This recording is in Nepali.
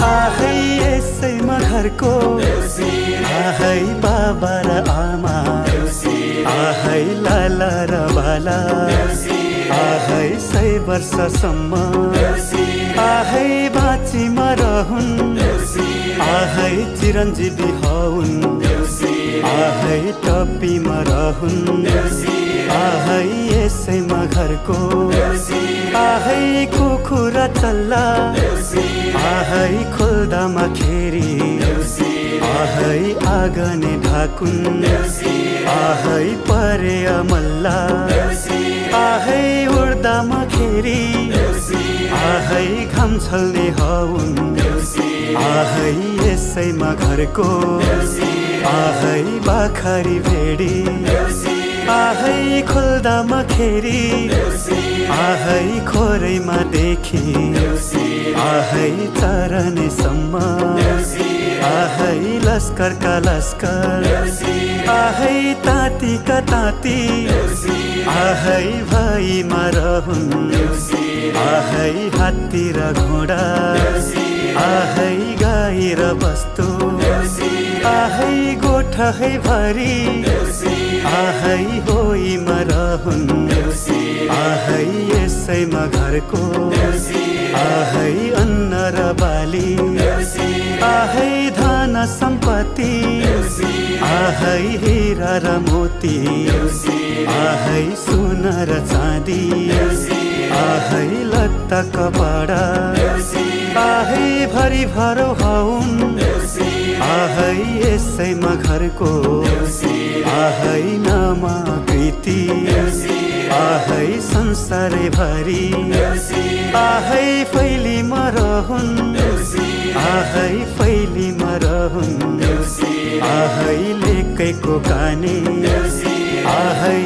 आहै यसैमा घरको आहै बाबा र आमा आहै लाला र बाला आहै 100 वर्षसम्म आहै बाँचीमा रहून् आहै चिरञ्जीवी हौन् आहै टप्पीमा रहून् आहै यसैमा घरको आहै कुखुरा चल्ला आहै खोल्दामा खेरी आहै आँगने ढाकुन् आहै परे मल्ला आहै उड्दामा खेरी आहै घाम छल्ने हौन् आहै यसैमा घरको आहै बाखरी भेडी आहै खोल्दामा खेरी आहै खोरैमा देखी आहै चरनेसम्म आहै लस्करका लस्कर आहै तातीका ताती आहै भैमा रहून् आहै हात्ती र घोडा आहै गाई र बस्तु आहै गोठै भरी आहै होइमा रहून् आहै यसैमा घरको आहै अन्न र बाली आहै धन सम्पत्ति आहै हीरा र मोती आहै सुन र चाँदी आहै लत्ता कपडा आहै भरि भरो हौन् आहै यसैमा घरको आहै नामाकृति आहै संसारै भरि आहै फैलीमा रहून् आहै फैलीमा रहून् आहै लेकैको काने आहै